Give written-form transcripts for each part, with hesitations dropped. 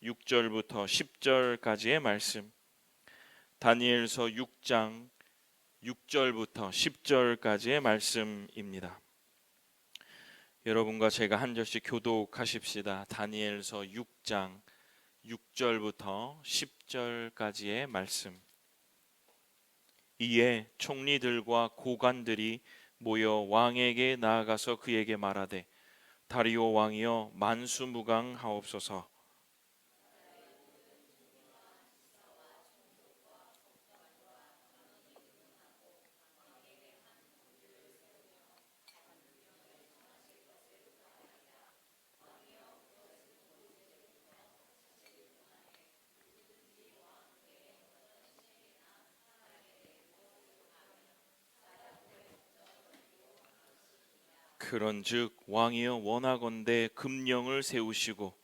6절부터 10절까지의 말씀, 다니엘서 6장 6절부터 10절까지의 말씀입니다. 여러분과 제가 한 절씩 교독하십시다. 다니엘서 6장 6절부터 10절까지의 말씀. 이에 총리들과 고관들이 모여 왕에게 나아가서 그에게 말하되, 다리오 왕이여 만수무강하옵소서. 그런즉 왕이여 원하건대 금령을 세우시고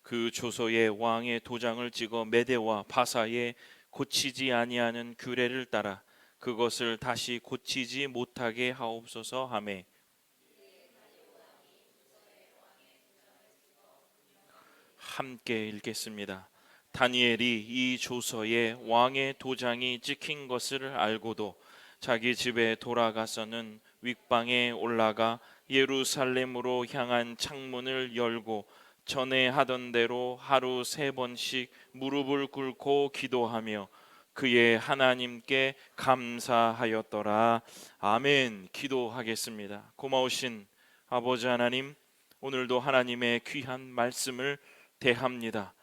그 조서에 왕의 도장을 찍어 메대와 바사에 고치지 아니하는 규례를 따라 그것을 다시 고치지 못하게 하옵소서 하매, 함께 읽겠습니다. 다니엘이 이 조서에 왕의 도장이 찍힌 것을 알고도 자기 집에 돌아가서는 윗방에 올라가 예루살렘으로 향한 창문을 열고 전에 하던 대로 하루 3번씩 무릎을 꿇고 기도하며 그의 하나님께 감사하였더라. 아멘. 기도하겠습니다. 고마우신 아버지 하나님, 오늘도 하나님의 귀한 말씀을 대합니다.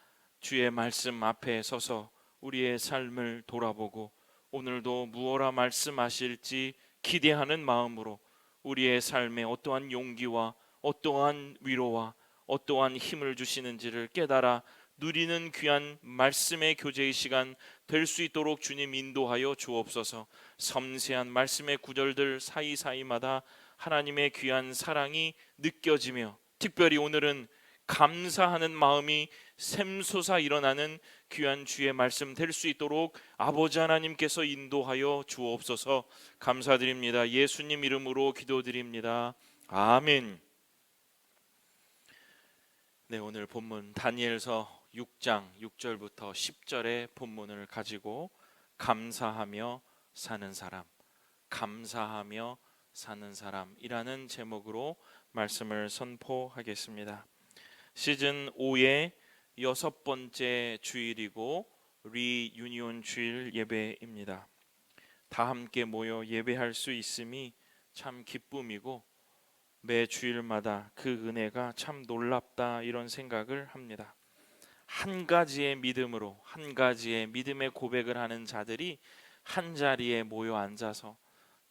주의 말씀 앞에 서서 우리의 삶을 돌아보고 오늘도 무엇라 말씀하실지 기대하는 마음으로 우리의 삶에 어떠한 용기와 어떠한 위로와 어떠한 힘을 주시는지를 깨달아 누리는 귀한 말씀의 교제의 시간 될 수 있도록 주님 인도하여 주옵소서. 섬세한 말씀의 구절들 사이사이마다 하나님의 귀한 사랑이 느껴지며 특별히 오늘은 감사하는 마음이 샘솟아 일어나는 귀한 주의 말씀 될 수 있도록 아버지 하나님께서 인도하여 주옵소서. 감사드립니다. 예수님 이름으로 기도드립니다. 아멘. 네, 오늘 본문 다니엘서 6장 6절부터 10절의 본문을 가지고 감사하며 사는 사람, 감사하며 사는 사람이라는 제목으로 말씀을 선포하겠습니다. 시즌 5의 6번째 주일이고 리유니온 주일 예배입니다. 다 함께 모여 예배할 수 있음이 참 기쁨이고 매 주일마다 그 은혜가 참 놀랍다 이런 생각을 합니다. 한 가지의 믿음으로 한 가지의 믿음의 고백을 하는 자들이 한 자리에 모여 앉아서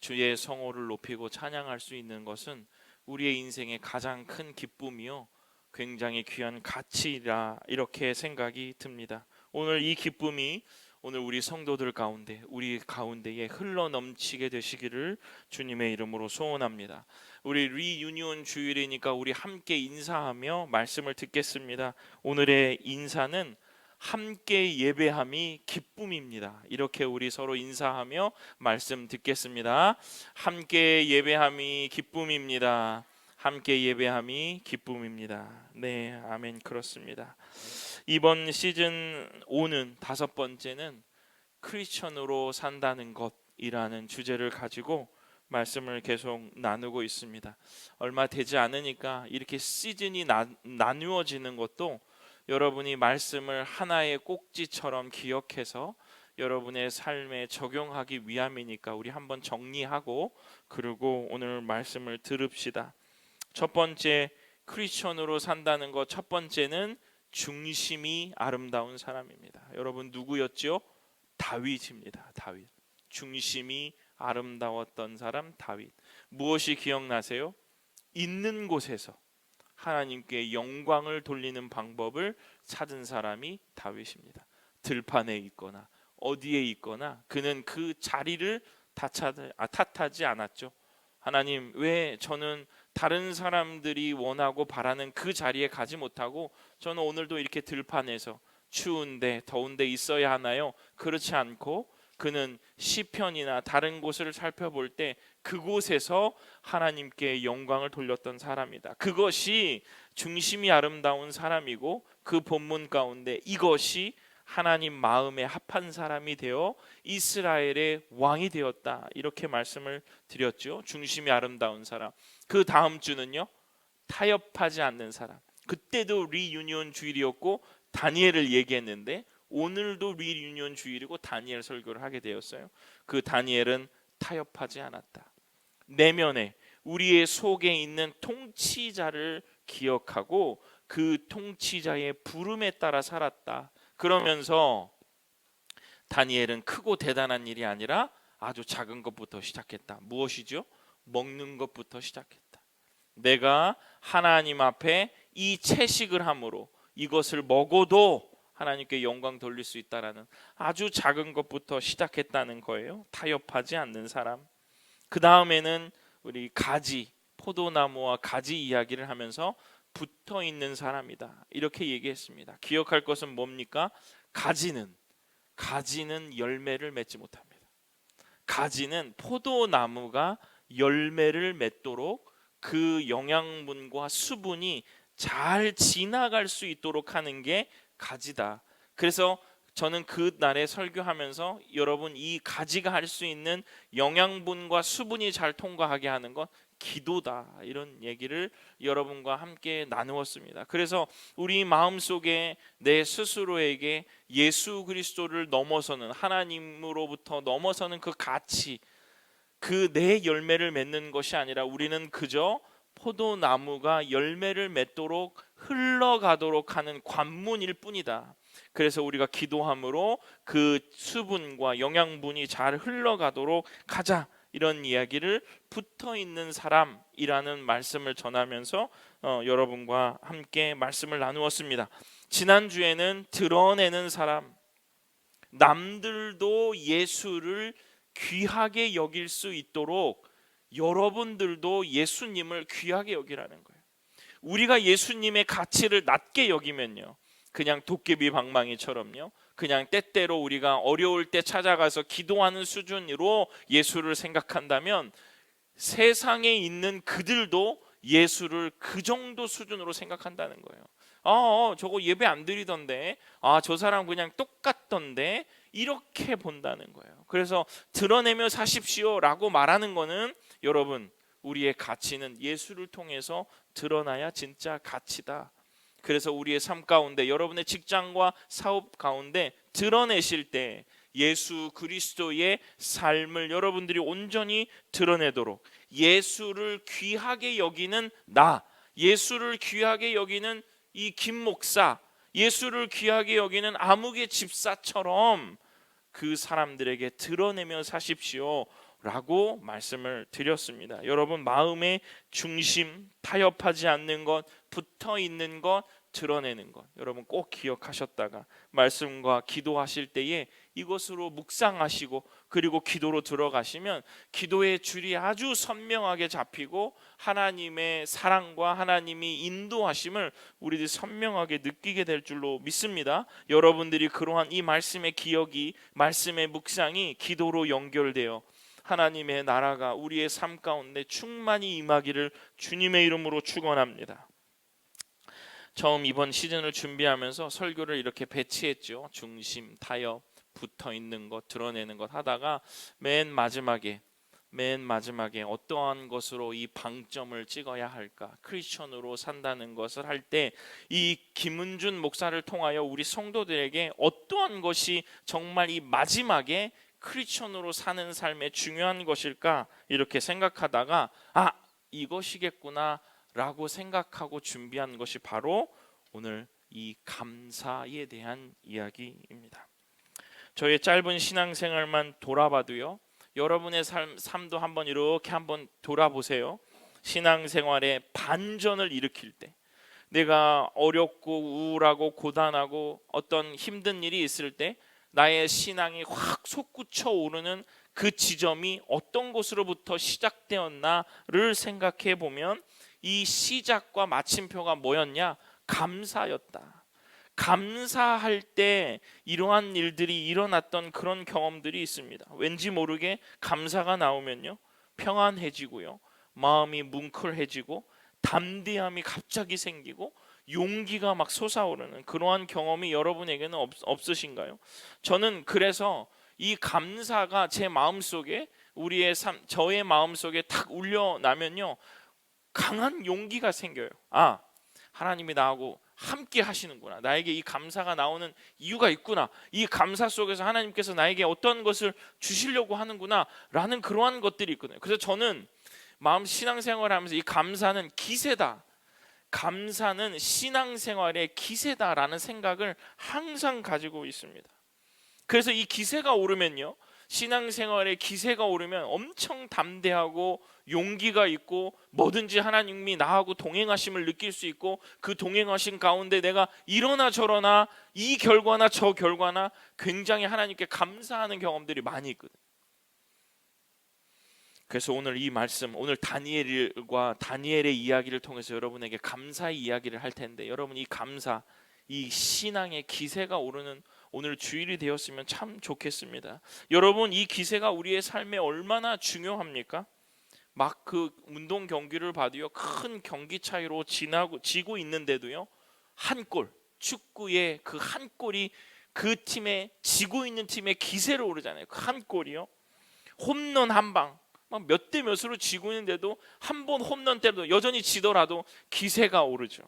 주의 성호를 높이고 찬양할 수 있는 것은 우리의 인생의 가장 큰 기쁨이요 굉장히 귀한 가치라 이렇게 생각이 듭니다. 오늘 이 기쁨이 오늘 우리 성도들 가운데 우리 가운데에 흘러넘치게 되시기를 주님의 이름으로 소원합니다. 우리 리유니온 주일이니까 우리 함께 인사하며 말씀을 듣겠습니다. 오늘의 인사는 함께 예배함이 기쁨입니다. 이렇게 우리 서로 인사하며 말씀 듣겠습니다. 함께 예배함이 기쁨입니다. 함께 예배함이 기쁨입니다. 네, 아멘. 그렇습니다. 이번 시즌 5는 5번째는 크리스천으로 산다는 것이라는 주제를 가지고 말씀을 계속 나누고 있습니다. 얼마 되지 않으니까 이렇게 시즌이 나누어지는 것도 여러분이 말씀을 하나의 꼭지처럼 기억해서 여러분의 삶에 적용하기 위함이니까 우리 한번 정리하고 그리고 오늘 말씀을 들읍시다. 첫 번째, 크리스천으로 산다는 것 첫 번째는 중심이 아름다운 사람입니다. 여러분 누구였죠? 다윗입니다. 다윗. 중심이 아름다웠던 사람 다윗. 무엇이 기억나세요? 있는 곳에서 하나님께 영광을 돌리는 방법을 찾은 사람이 다윗입니다. 들판에 있거나 어디에 있거나 그는 그 자리를 탓하지 않았죠. 하나님, 왜 저는 다른 사람들이 원하고 바라는 그 자리에 가지 못하고 저는 오늘도 이렇게 들판에서 추운데 더운데 있어야 하나요? 그렇지 않고 그는 시편이나 다른 곳을 살펴볼 때 그곳에서 하나님께 영광을 돌렸던 사람이다. 그것이 중심이 아름다운 사람이고 그 본문 가운데 이것이 하나님 마음에 합한 사람이 되어 이스라엘의 왕이 되었다. 이렇게 말씀을 드렸죠. 중심이 아름다운 사람. 그 다음 주는요, 타협하지 않는 사람. 그때도 리유니온 주일이었고 다니엘을 얘기했는데 오늘도 리유니온 주일이고 다니엘 설교를 하게 되었어요. 그 다니엘은 타협하지 않았다. 내면에 우리의 속에 있는 통치자를 기억하고 그 통치자의 부름에 따라 살았다. 그러면서 다니엘은 크고 대단한 일이 아니라 아주 작은 것부터 시작했다. 무엇이죠? 먹는 것부터 시작했다. 내가 하나님 앞에 이 채식을 함으로 이것을 먹어도 하나님께 영광 돌릴 수 있다라는 아주 작은 것부터 시작했다는 거예요. 타협하지 않는 사람. 그 다음에는 우리 가지, 포도나무와 가지 이야기를 하면서 붙어 있는 사람이다. 이렇게 얘기했습니다. 기억할 것은 뭡니까? 가지는 열매를 맺지 못합니다. 가지는 포도나무가 열매를 맺도록 그 영양분과 수분이 잘 지나갈 수 있도록 하는 게 가지다. 그래서 저는 그 날에 설교하면서 여러분 이 가지가 할 수 있는 영양분과 수분이 잘 통과하게 하는 건 기도다. 이런 얘기를 여러분과 함께 나누었습니다. 그래서 우리 마음속에 내 스스로에게 예수 그리스도를 넘어서는 하나님으로부터 넘어서는 그 가치, 그 내 열매를 맺는 것이 아니라 우리는 그저 포도나무가 열매를 맺도록 흘러가도록 하는 관문일 뿐이다. 그래서 우리가 기도함으로 그 수분과 영양분이 잘 흘러가도록 가자. 이런 이야기를 붙어 있는 사람이라는 말씀을 전하면서 여러분과 함께 말씀을 나누었습니다. 지난주에는 드러내는 사람, 남들도 예수를 귀하게 여길 수 있도록 여러분들도 예수님을 귀하게 여기라는 거예요. 우리가 예수님의 가치를 낮게 여기면요, 그냥 도깨비 방망이처럼요, 그냥 때때로 우리가 어려울 때 찾아가서 기도하는 수준으로 예수를 생각한다면 세상에 있는 그들도 예수를 그 정도 수준으로 생각한다는 거예요. 저거 예배 안 드리던데, 저 사람 그냥 똑같던데, 이렇게 본다는 거예요. 그래서 드러내며 사십시오 라고 말하는 거는 여러분, 우리의 가치는 예수를 통해서 드러나야 진짜 가치다. 그래서 우리의 삶 가운데, 여러분의 직장과 사업 가운데 드러내실 때 예수 그리스도의 삶을 여러분들이 온전히 드러내도록, 예수를 귀하게 여기는 나, 예수를 귀하게 여기는 이 김 목사, 예수를 귀하게 여기는 아무개 집사처럼 그 사람들에게 드러내며 사십시오 라고 말씀을 드렸습니다. 여러분, 마음의 중심, 타협하지 않는 것, 붙어 있는 것, 드러내는 것, 여러분 꼭 기억하셨다가 말씀과 기도하실 때에 이것으로 묵상하시고 그리고 기도로 들어가시면 기도의 줄이 아주 선명하게 잡히고 하나님의 사랑과 하나님이 인도하심을 우리들이 선명하게 느끼게 될 줄로 믿습니다. 여러분들이 그러한 이 말씀의 기억이, 말씀의 묵상이 기도로 연결되어 하나님의 나라가 우리의 삶 가운데 충만히 임하기를 주님의 이름으로 축원합니다. 처음 이번 시즌을 준비하면서 설교를 이렇게 배치했죠. 중심, 타협, 붙어 있는 것, 드러내는 것 하다가 맨 마지막에 어떠한 것으로 이 방점을 찍어야 할까? 크리스천으로 산다는 것을 할 때 이 김은준 목사를 통하여 우리 성도들에게 어떠한 것이 정말 이 마지막에 크리스천으로 사는 삶의 중요한 것일까? 이렇게 생각하다가 이것이겠구나 라고 생각하고 준비한 것이 바로 오늘 이 감사에 대한 이야기입니다. 저의 짧은 신앙생활만 돌아봐도요, 여러분의 삶도 한번 이렇게 한번 돌아보세요. 신앙생활에 반전을 일으킬 때, 내가 어렵고 우울하고 고단하고 어떤 힘든 일이 있을 때 나의 신앙이 확 솟구쳐 오르는 그 지점이 어떤 곳으로부터 시작되었나를 생각해 보면 이 시작과 마침표가 뭐였냐? 감사였다. 감사할 때 이러한 일들이 일어났던 그런 경험들이 있습니다. 왠지 모르게 감사가 나오면요, 평안해지고요, 마음이 뭉클해지고 담대함이 갑자기 생기고 용기가 막 솟아오르는 그러한 경험이 여러분에게는 없으신가요? 저는 그래서 이 감사가 제 마음속에, 저의 마음속에 탁 울려나면요, 강한 용기가 생겨요. 아, 하나님이 나하고 함께 하시는구나. 나에게 이 감사가 나오는 이유가 있구나. 이 감사 속에서 하나님께서 나에게 어떤 것을 주시려고 하는구나 라는 그러한 것들이 있거든요. 그래서 저는 마음 신앙생활을 하면서 이 감사는 기세다, 감사는 신앙생활의 기세다라는 생각을 항상 가지고 있습니다. 그래서 이 기세가 오르면요, 신앙생활의 기세가 오르면 엄청 담대하고 용기가 있고 뭐든지 하나님이 나하고 동행하심을 느낄 수 있고, 그 동행하신 가운데 내가 이러나 저러나 이 결과나 저 결과나 굉장히 하나님께 감사하는 경험들이 많이 있거든요. 그래서 오늘 이 말씀, 오늘 다니엘의 이야기를 통해서 여러분에게 감사의 이야기를 할 텐데, 여러분 이 감사, 이 신앙의 기세가 오르는 오늘 주일이 되었으면 참 좋겠습니다. 여러분 이 기세가 우리의 삶에 얼마나 중요합니까? 막 그 운동 경기를 봐도요, 큰 경기 차이로 지고 있는데도요, 한 골, 축구의 그 한 골이 그 팀의, 지고 있는 팀의 기세를 오르잖아요. 그 한 골이요, 홈런 한 방, 막 몇 대 몇으로 지고 있는데도 한 번 홈런 때려도 여전히 지더라도 기세가 오르죠.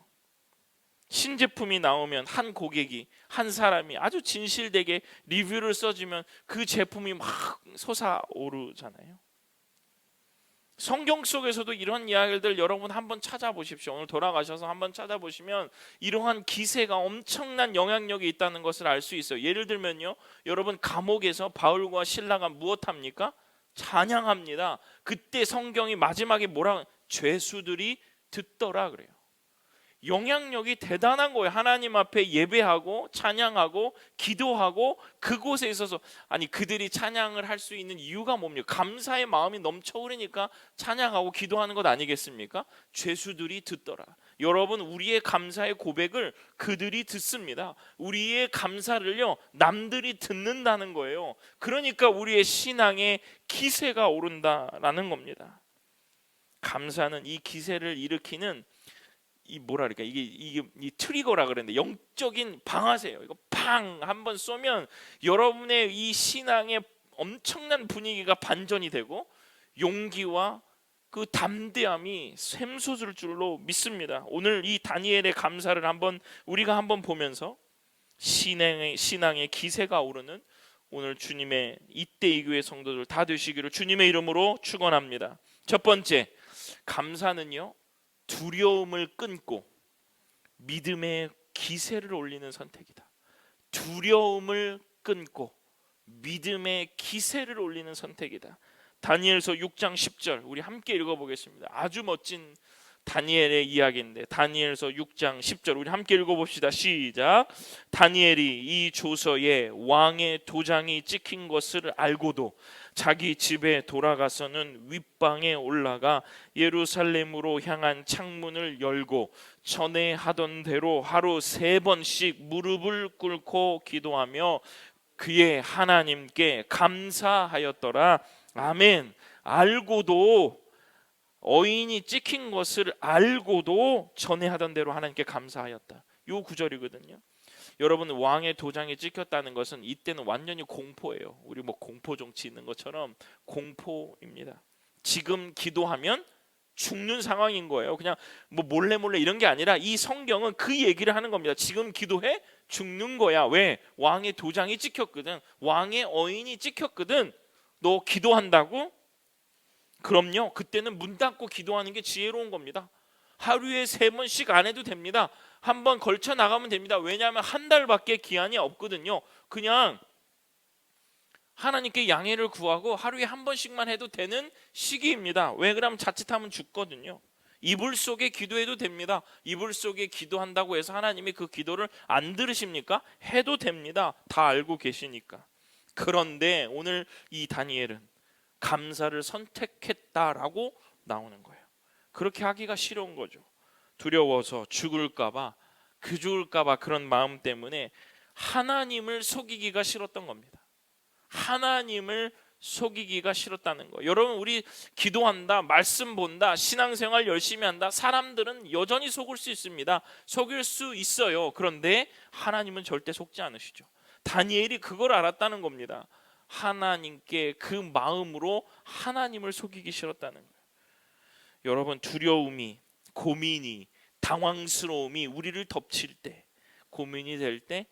신제품이 나오면 한 고객이, 한 사람이 아주 진실되게 리뷰를 써주면 그 제품이 막 솟아오르잖아요. 성경 속에서도 이런 이야기들 여러분 한번 찾아보십시오. 오늘 돌아가셔서 한번 찾아보시면 이러한 기세가 엄청난 영향력이 있다는 것을 알 수 있어요. 예를 들면요, 여러분 감옥에서 바울과 실라가 무엇합니까? 찬양합니다. 그때 성경이 마지막에 뭐라, 죄수들이 듣더라 그래요. 영향력이 대단한 거예요. 하나님 앞에 예배하고 찬양하고 기도하고 그곳에 있어서, 아니 그들이 찬양을 할 수 있는 이유가 뭡니까? 감사의 마음이 넘쳐흐르니까 찬양하고 기도하는 것 아니겠습니까? 죄수들이 듣더라. 여러분 우리의 감사의 고백을 그들이 듣습니다. 우리의 감사를요 남들이 듣는다는 거예요. 그러니까 우리의 신앙의 기세가 오른다라는 겁니다. 감사는 이 기세를 일으키는 이 뭐랄까, 이게 이 트리거라 그랬는데 영적인 방아쇠예요. 이거 팡 한번 쏘면 여러분의 이 신앙의 엄청난 분위기가 반전이 되고 용기와 그 담대함이 샘솟을 줄로 믿습니다. 오늘 이 다니엘의 감사를 우리가 한번 보면서 신앙의 기세가 오르는 오늘 주님의 이때 이 교회 성도들 다 되시기를 주님의 이름으로 축원합니다. 첫 번째, 감사는요 두려움을 끊고 믿음의 기세를 올리는 선택이다. 두려움을 끊고 믿음의 기세를 올리는 선택이다. 다니엘서 6장 10절 우리 함께 읽어보겠습니다. 아주 멋진 다니엘의 이야기인데 다니엘서 6장 10절 우리 함께 읽어봅시다. 시작. 다니엘이 이 조서에 왕의 도장이 찍힌 것을 알고도 자기 집에 돌아가서는 윗방에 올라가 예루살렘으로 향한 창문을 열고 전에 하던 대로 하루 3번씩 무릎을 꿇고 기도하며 그의 하나님께 감사하였더라. 아멘. 알고도, 어인이 찍힌 것을 알고도 전에 하던 대로 하나님께 감사하였다. 요 구절이거든요. 여러분 왕의 도장이 찍혔다는 것은 이때는 완전히 공포예요. 우리 뭐 공포 정치 있는 것처럼 공포입니다. 지금 기도하면 죽는 상황인 거예요. 그냥 뭐 몰래 이런 게 아니라 이 성경은 그 얘기를 하는 겁니다. 지금 기도해 죽는 거야. 왜? 왕의 도장이 찍혔거든. 왕의 어인이 찍혔거든. 너 기도한다고? 그럼요. 그때는 문 닫고 기도하는 게 지혜로운 겁니다. 하루에 3번씩 안 해도 됩니다. 한 번 걸쳐 나가면 됩니다. 왜냐하면 한 달밖에 기한이 없거든요. 그냥 하나님께 양해를 구하고 하루에 한 번씩만 해도 되는 시기입니다. 왜? 그러면 자칫하면 죽거든요. 이불 속에 기도해도 됩니다. 이불 속에 기도한다고 해서 하나님이 그 기도를 안 들으십니까? 해도 됩니다. 다 알고 계시니까. 그런데 오늘 이 다니엘은 감사를 선택했다라고 나오는 거예요. 그렇게 하기가 싫은 거죠. 두려워서 죽을까 봐 그줄까 봐 그런 마음 때문에 하나님을 속이기가 싫었던 겁니다. 하나님을 속이기가 싫었다는 거. 여러분, 우리 기도한다, 말씀 본다, 신앙생활 열심히 한다, 사람들은 여전히 속을 수 있습니다. 속일 수 있어요. 그런데 하나님은 절대 속지 않으시죠. 다니엘이 그걸 알았다는 겁니다. 하나님께 그 마음으로 하나님을 속이기 싫었다는 거예요. 여러분, 두려움이, 고민이, 당황스러움이 우리를 덮칠 때, 고민이 될 때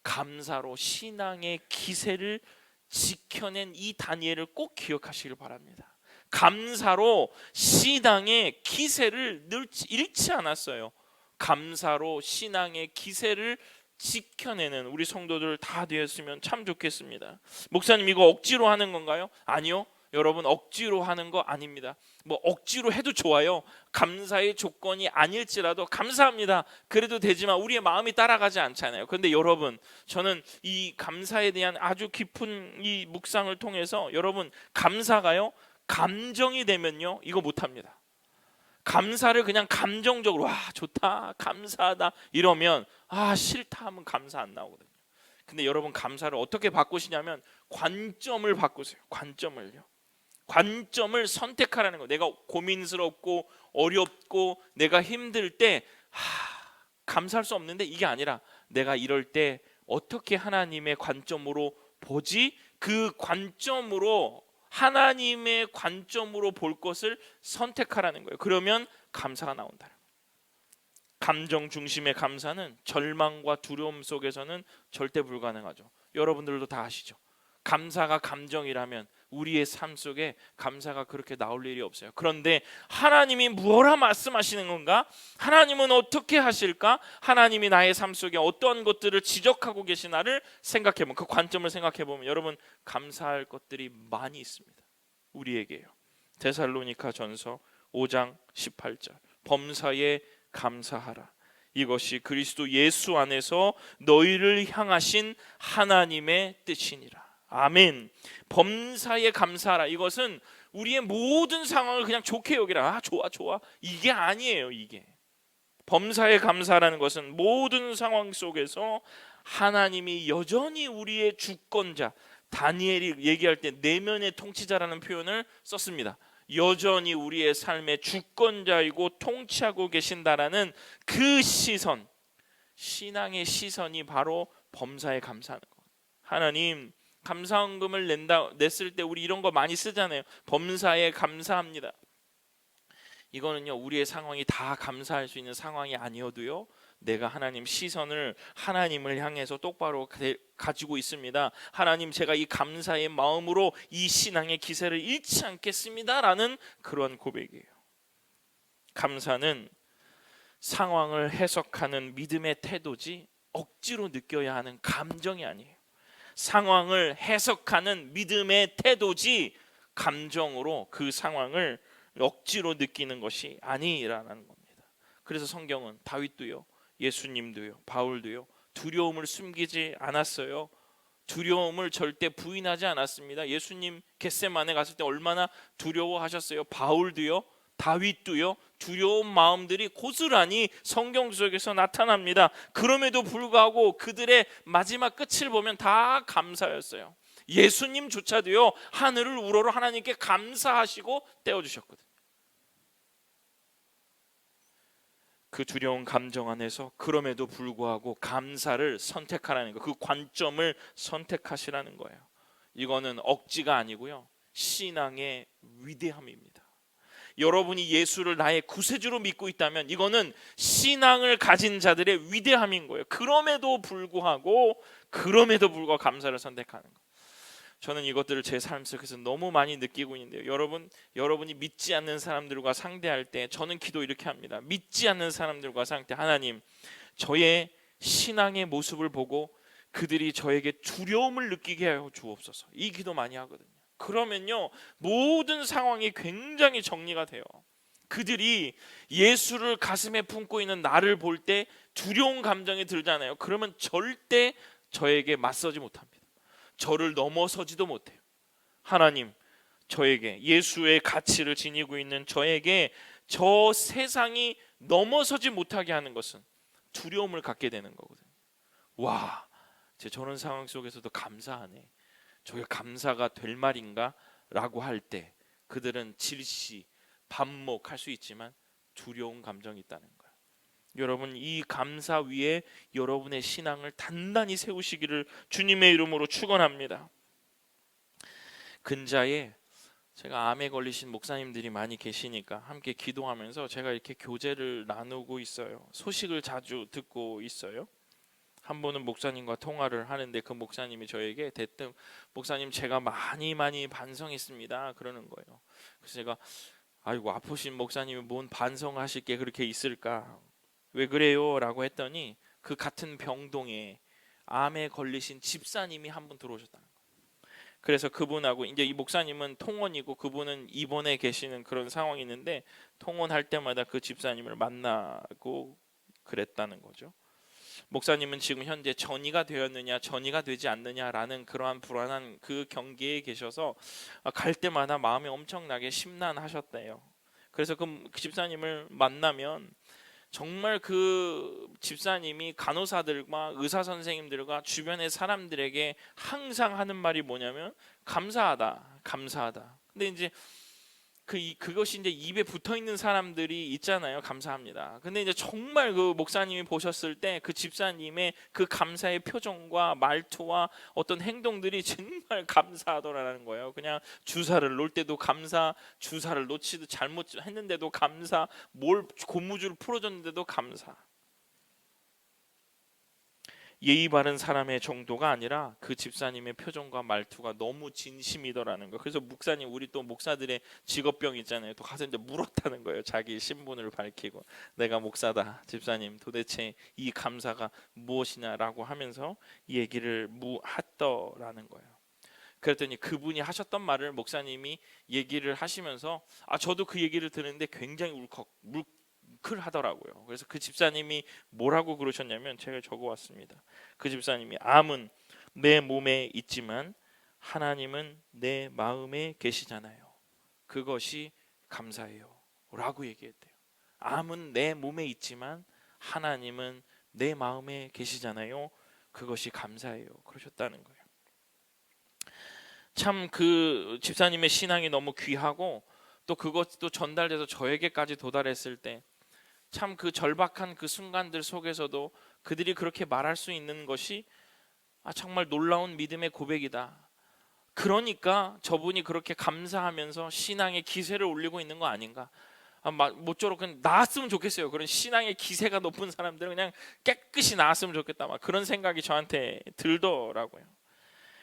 감사로 신앙의 기세를 지켜낸 이 다니엘을 꼭 기억하시길 바랍니다. 감사로 신앙의 기세를 잃지 않았어요. 감사로 신앙의 기세를 지켜내는 우리 성도들 다 되었으면 참 좋겠습니다. 목사님, 이거 억지로 하는 건가요? 아니요. 여러분, 억지로 하는 거 아닙니다. 뭐 억지로 해도 좋아요. 감사의 조건이 아닐지라도 감사합니다, 그래도 되지만 우리의 마음이 따라가지 않잖아요. 그런데 여러분, 저는 이 감사에 대한 아주 깊은 이 묵상을 통해서 여러분, 감사가요, 감정이 되면요 이거 못합니다. 감사를 그냥 감정적으로 와 좋다, 감사하다 이러면 싫다 하면 감사 안 나오거든요. 근데 여러분, 감사를 어떻게 바꾸시냐면 관점을 바꾸세요. 관점을 선택하라는 거. 내가 고민스럽고 어렵고 내가 힘들 때 감사할 수 없는데, 이게 아니라 내가 이럴 때 어떻게 하나님의 관점으로 보지? 그 관점으로, 하나님의 관점으로 볼 것을 선택하라는 거예요. 그러면 감사가 나온다. 감정 중심의 감사는 절망과 두려움 속에서는 절대 불가능하죠. 여러분들도 다 아시죠? 감사가 감정이라면 우리의 삶 속에 감사가 그렇게 나올 일이 없어요. 그런데 하나님이 뭐라 말씀하시는 건가? 하나님은 어떻게 하실까? 하나님이 나의 삶 속에 어떤 것들을 지적하고 계시나를 생각해보면, 그 관점을 생각해보면 여러분, 감사할 것들이 많이 있습니다. 우리에게요. 데살로니가 전서 5장 18절, 범사에 감사하라. 이것이 그리스도 예수 안에서 너희를 향하신 하나님의 뜻이니라. 아멘. 범사에 감사하라. 이것은 우리의 모든 상황을 그냥 좋게 여기라. 좋아 이게 아니에요. 이게 범사에 감사라는 것은 모든 상황 속에서 하나님이 여전히 우리의 주권자, 다니엘이 얘기할 때 내면의 통치자라는 표현을 썼습니다. 여전히 우리의 삶의 주권자이고 통치하고 계신다라는 그 시선, 신앙의 시선이 바로 범사에 감사하는 것. 하나님, 감사헌금을 냈을 때 우리 이런 거 많이 쓰잖아요. 범사에 감사합니다. 이거는요, 우리의 상황이 다 감사할 수 있는 상황이 아니어도요, 내가 하나님 시선을 하나님을 향해서 똑바로 가지고 있습니다. 하나님, 제가 이 감사의 마음으로 이 신앙의 기세를 잃지 않겠습니다라는 그런 고백이에요. 감사는 상황을 해석하는 믿음의 태도지 억지로 느껴야 하는 감정이 아니에요. 상황을 해석하는 믿음의 태도지 감정으로 그 상황을 억지로 느끼는 것이 아니라는 겁니다. 그래서 성경은 다윗도요, 예수님도요, 바울도요, 두려움을 숨기지 않았어요. 두려움을 절대 부인하지 않았습니다. 예수님 겟세마네 갔을 때 얼마나 두려워하셨어요. 바울도요, 다윗도요, 두려운 마음들이 고스란히 성경 속에서 나타납니다. 그럼에도 불구하고 그들의 마지막 끝을 보면 다 감사였어요. 예수님조차도요, 하늘을 우러러 하나님께 감사하시고 떼어주셨거든요. 그 두려운 감정 안에서 그럼에도 불구하고 감사를 선택하라는 거, 그 관점을 선택하시라는 거예요. 이거는 억지가 아니고요, 신앙의 위대함입니다. 여러분이 예수를 나의 구세주로 믿고 있다면 이거는 신앙을 가진 자들의 위대함인 거예요. 그럼에도 불구하고 감사를 선택하는 거. 저는 이것들을 제 삶 속에서 너무 많이 느끼고 있는데요. 여러분이 믿지 않는 사람들과 상대할 때 저는 기도 이렇게 합니다. 믿지 않는 사람들과 하나님, 저의 신앙의 모습을 보고 그들이 저에게 두려움을 느끼게 하여 주옵소서. 이 기도 많이 하거든요. 그러면요, 모든 상황이 굉장히 정리가 돼요. 그들이 예수를 가슴에 품고 있는 나를 볼 때 두려운 감정이 들잖아요. 그러면 절대 저에게 맞서지 못합니다. 저를 넘어서지도 못해요. 하나님, 저에게 예수의 가치를 지니고 있는 저에게 저 세상이 넘어서지 못하게 하는 것은 두려움을 갖게 되는 거거든요. 와, 저런 상황 속에서도 감사하네. 저게 감사가 될 말인가? 라고 할 때 그들은 질시, 반목할 수 있지만 두려운 감정이 있다는 거예요. 여러분, 이 감사 위에 여러분의 신앙을 단단히 세우시기를 주님의 이름으로 축원합니다. 근자에 제가 암에 걸리신 목사님들이 많이 계시니까 함께 기도하면서 제가 이렇게 교제를 나누고 있어요. 소식을 자주 듣고 있어요. 한 번은 목사님과 통화를 하는데 그 목사님이 저에게 대뜸 목사님 제가 많이 반성했습니다 그러는 거예요. 그래서 제가 아이고 아프신 목사님이 뭔 반성하실 게 그렇게 있을까, 왜 그래요? 라고 했더니 그 같은 병동에 암에 걸리신 집사님이 한 분 들어오셨다는 거예요. 그래서 그분하고 이제 이 목사님은 통원이고 그분은 입원해 계시는 그런 상황이 있는데 통원할 때마다 그 집사님을 만나고 그랬다는 거죠. 목사님은 지금 현재 전이가 되었느냐 전이가 되지 않느냐라는 그러한 불안한 그 경계에 계셔서 갈 때마다 마음이 엄청나게 심란하셨대요. 그래서 그 집사님을 만나면 정말 그 집사님이 간호사들과 의사 선생님들과 주변의 사람들에게 항상 하는 말이 뭐냐면 감사하다, 감사하다. 근데 이제 그것이 이제 입에 붙어 있는 사람들이 있잖아요. 감사합니다. 근데 이제 정말 그 목사님이 보셨을 때 그 집사님의 그 감사의 표정과 말투와 어떤 행동들이 정말 감사하더라는 거예요. 그냥 주사를 놓을 때도 감사, 주사를 놓치도 잘못했는데도 감사, 뭘 고무줄 풀어줬는데도 감사. 예의 바른 사람의 정도가 아니라 그 집사님의 표정과 말투가 너무 진심이더라는 거예요. 그래서 목사님, 우리 또 목사들의 직업병 있잖아요. 또 가서 이제 물었다는 거예요. 자기 신분을 밝히고 내가 목사다. 집사님 도대체 이 감사가 무엇이냐라고 하면서 얘기를 했더라는 거예요. 그랬더니 그분이 하셨던 말을 목사님이 얘기를 하시면서 저도 그 얘기를 들었는데 굉장히 하더라고요. 그래서 그 집사님이 뭐라고 그러셨냐면 제가 적어왔습니다. 그 집사님이 암은 내 몸에 있지만 하나님은 내 마음에 계시잖아요. 그것이 감사해요 라고 얘기했대요. 암은 내 몸에 있지만 하나님은 내 마음에 계시잖아요. 그것이 감사해요 그러셨다는 거예요. 참 그 집사님의 신앙이 너무 귀하고 또 그것도 전달돼서 저에게까지 도달했을 때 참 그 절박한 그 순간들 속에서도 그들이 그렇게 말할 수 있는 것이 정말 놀라운 믿음의 고백이다. 그러니까 저분이 그렇게 감사하면서 신앙의 기세를 올리고 있는 거 아닌가. 모쪼록 그냥 나았으면 좋겠어요. 그런 신앙의 기세가 높은 사람들은 그냥 깨끗이 나았으면 좋겠다. 막 그런 생각이 저한테 들더라고요.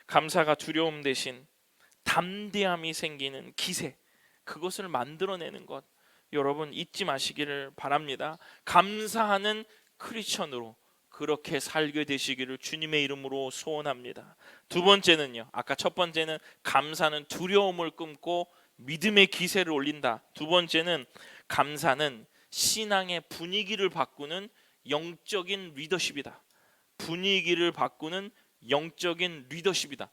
감사가 두려움 대신 담대함이 생기는 기세, 그것을 만들어내는 것 여러분 잊지 마시기를 바랍니다. 감사하는 크리스천으로 그렇게 살게 되시기를 주님의 이름으로 소원합니다. 두 번째는요, 아까 첫 번째는 감사는 두려움을 끊고 믿음의 기세를 올린다. 두 번째는 감사는 신앙의 분위기를 바꾸는 영적인 리더십이다. 분위기를 바꾸는 영적인 리더십이다.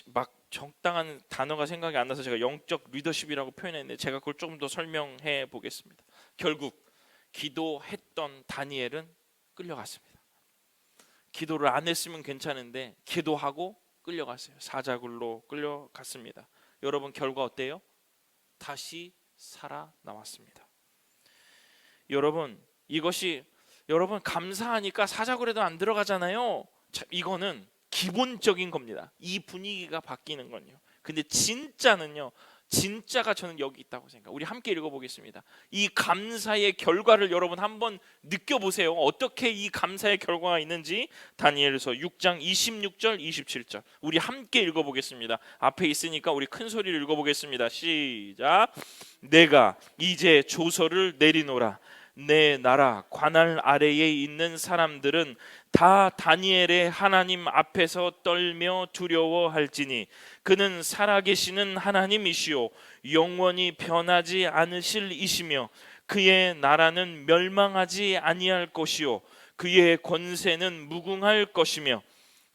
막 적당한 단어가 생각이 안 나서 제가 영적 리더십이라고 표현했는데 제가 그걸 조금 더 설명해 보겠습니다. 결국 기도했던 다니엘은 끌려갔습니다. 기도를 안 했으면 괜찮은데 기도하고 끌려갔어요. 사자굴로 끌려갔습니다. 여러분 결과 어때요? 다시 살아남았습니다. 여러분 이것이 여러분 감사하니까 사자굴에도 안 들어가잖아요. 이거는 기본적인 겁니다. 이 분위기가 바뀌는 건요. 근데 진짜는요, 진짜가 저는 여기 있다고 생각해요. 우리 함께 읽어보겠습니다. 이 감사의 결과를 여러분 한번 느껴보세요. 어떻게 이 감사의 결과가 있는지. 다니엘서 6장 26절 27절 우리 함께 읽어보겠습니다. 앞에 있으니까 우리 큰 소리를 읽어보겠습니다. 시작. 내가 이제 조서를 내리노라. 내 나라 관할 아래에 있는 사람들은 다 다니엘의 하나님 앞에서 떨며 두려워할지니 그는 살아계시는 하나님이시요 영원히 변하지 않으실 이시며 그의 나라는 멸망하지 아니할 것이요 그의 권세는 무궁할 것이며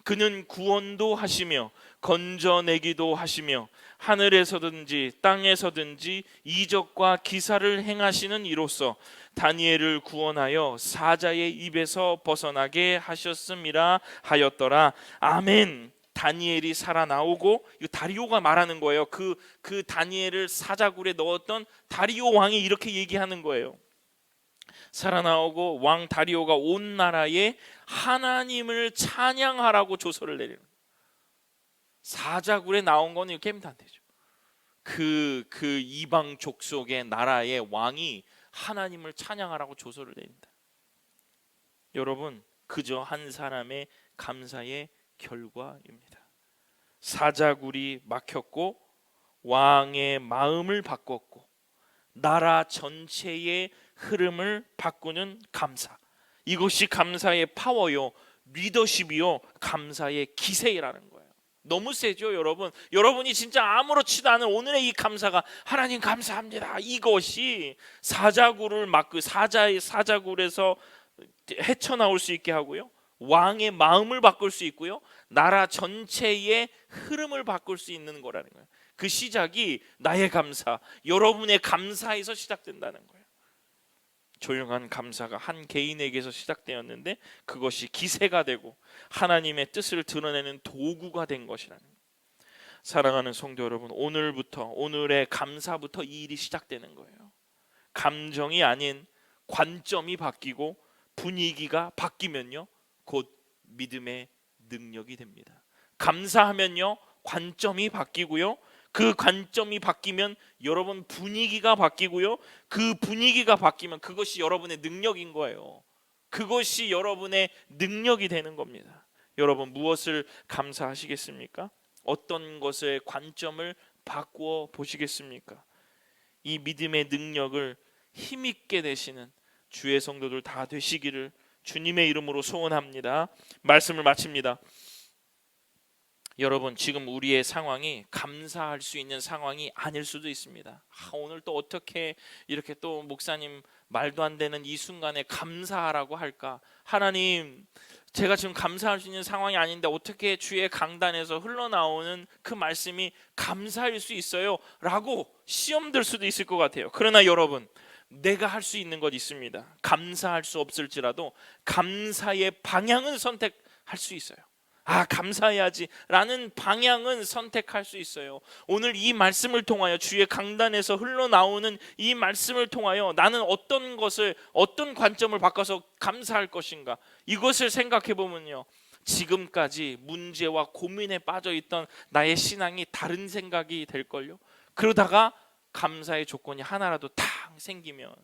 그는 구원도 하시며 건져내기도 하시며 하늘에서든지 땅에서든지 이적과 기사를 행하시는 이로써 다니엘을 구원하여 사자의 입에서 벗어나게 하셨음이라 하였더라. 아멘. 다니엘이 살아나오고, 이 다리오가 말하는 거예요. 그 다니엘을 사자굴에 넣었던 다리오 왕이 이렇게 얘기하는 거예요. 살아나오고 왕 다리오가 온 나라에 하나님을 찬양하라고 조서를 내리는 거예요. 사자굴에 나온 건 이렇게 하면 안 되죠. 그 이방 족속의 나라의 왕이 하나님을 찬양하라고 조서를 내린다. 여러분, 그저 한 사람의 감사의 결과입니다. 사자굴이 막혔고 왕의 마음을 바꿨고 나라 전체의 흐름을 바꾸는 감사. 이것이 감사의 파워요, 리더십이요, 감사의 기세라는 거예요. 너무 세죠, 여러분. 여러분이 진짜 아무렇지도 않은 오늘의 이 감사가 하나님 감사합니다, 이것이 사자굴을 막고 사자굴에서 헤쳐나올 수 있게 하고요, 왕의 마음을 바꿀 수 있고요, 나라 전체의 흐름을 바꿀 수 있는 거라는 거예요. 그 시작이 나의 감사, 여러분의 감사에서 시작된다는 거예요. 조용한 감사가 한 개인에게서 시작되었는데 그것이 기세가 되고 하나님의 뜻을 드러내는 도구가 된 것이라는 거예요. 사랑하는 성도 여러분, 오늘의 감사부터 이 일이 시작되는 거예요. 감정이 아닌 관점이 바뀌고 분위기가 바뀌면요, 곧 믿음의 능력이 됩니다. 감사하면요, 관점이 바뀌고요, 그 관점이 바뀌면 여러분 분위기가 바뀌고요, 그 분위기가 바뀌면 그것이 여러분의 능력인 거예요. 그것이 여러분의 능력이 되는 겁니다. 여러분, 무엇을 감사하시겠습니까? 어떤 것의 관점을 바꾸어 보시겠습니까? 이 믿음의 능력을 힘있게 되시는 주의 성도들 다 되시기를 주님의 이름으로 소원합니다. 말씀을 마칩니다. 여러분, 지금 우리의 상황이 감사할 수 있는 상황이 아닐 수도 있습니다. 오늘 또 어떻게 이렇게 또 목사님 말도 안 되는 이 순간에 감사하라고 할까? 하나님, 제가 지금 감사할 수 있는 상황이 아닌데 어떻게 주의 강단에서 흘러나오는 그 말씀이 감사일 수 있어요? 라고 시험 들 수도 있을 것 같아요. 그러나 여러분, 내가 할 수 있는 것 있습니다. 감사할 수 없을지라도 감사의 방향은 선택할 수 있어요. 감사해야지 라는 방향은 선택할 수 있어요. 오늘 이 말씀을 통하여, 주의 강단에서 흘러나오는 이 말씀을 통하여 나는 어떤 관점을 바꿔서 감사할 것인가, 이것을 생각해 보면요, 지금까지 문제와 고민에 빠져 있던 나의 신앙이 다른 생각이 될걸요. 그러다가 감사의 조건이 하나라도 탁 생기면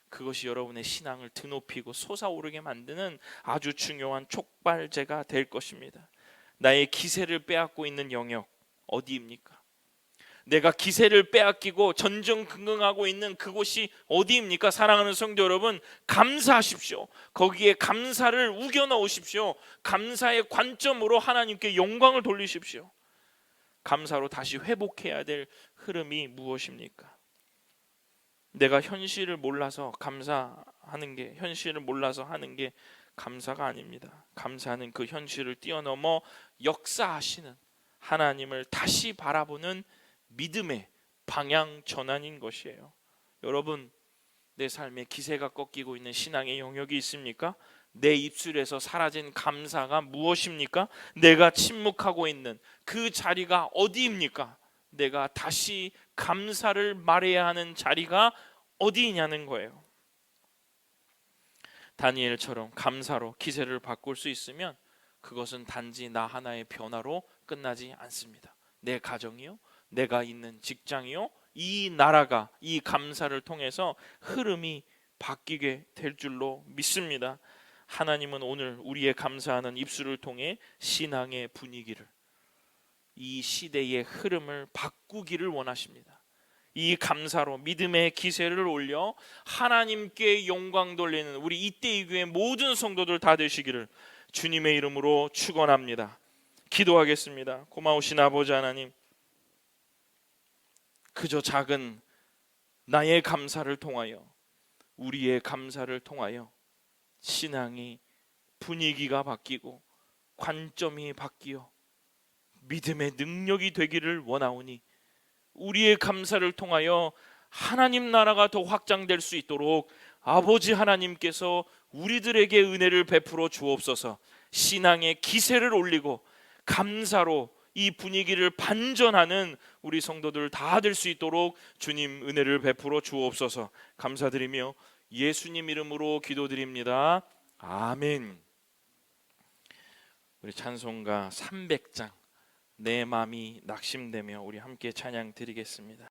그것이 여러분의 신앙을 드높이고 솟아오르게 만드는 아주 중요한 촉발제가 될 것입니다. 나의 기세를 빼앗고 있는 영역 어디입니까? 내가 기세를 빼앗기고 전전긍긍하고 있는 그곳이 어디입니까? 사랑하는 성도 여러분, 감사하십시오. 거기에 감사를 우겨 넣으십시오. 감사의 관점으로 하나님께 영광을 돌리십시오. 감사로 다시 회복해야 될 흐름이 무엇입니까? 내가 현실을 몰라서 현실을 몰라서 하는 게 감사가 아닙니다. 감사는 그 현실을 뛰어넘어 역사하시는 하나님을 다시 바라보는 믿음의 방향 전환인 것이에요. 여러분, 내 삶에 기세가 꺾이고 있는 신앙의 영역이 있습니까? 내 입술에서 사라진 감사가 무엇입니까? 내가 침묵하고 있는 그 자리가 어디입니까? 내가 다시 감사를 말해야 하는 자리가 어디냐는 거예요. 다니엘처럼 감사로 기세를 바꿀 수 있으면 그것은 단지 나 하나의 변화로 끝나지 않습니다. 내 가정이요, 내가 있는 직장이요, 이 나라가 이 감사를 통해서 흐름이 바뀌게 될 줄로 믿습니다. 하나님은 오늘 우리의 감사하는 입술을 통해 신앙의 분위기를, 이 시대의 흐름을 바꾸기를 원하십니다. 이 감사로 믿음의 기세를 올려 하나님께 영광 돌리는 우리 이때의 교회 모든 성도들 다 되시기를 주님의 이름으로 축원합니다. 기도하겠습니다. 고마우신 아버지 하나님, 그저 작은 나의 감사를 통하여, 우리의 감사를 통하여 신앙이 분위기가 바뀌고 관점이 바뀌어 믿음의 능력이 되기를 원하오니 우리의 감사를 통하여 하나님 나라가 더 확장될 수 있도록 아버지 하나님께서 우리들에게 은혜를 베풀어 주옵소서. 신앙의 기세를 올리고 감사로 이 분위기를 반전하는 우리 성도들 다 될 수 있도록 주님 은혜를 베풀어 주옵소서. 감사드리며 예수님 이름으로 기도드립니다. 아멘. 우리 찬송가 300장 내 맘이 낙심되며 우리 함께 찬양 드리겠습니다.